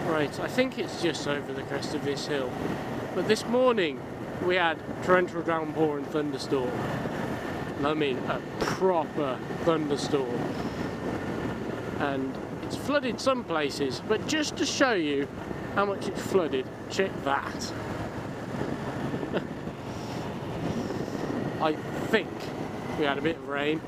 Right, I think it's just over the crest of this hill. But this morning we had torrential downpour and thunderstorm. I mean a proper thunderstorm. And it's flooded some places, but just to show you how much it's flooded, check that. I think we had a bit of rain.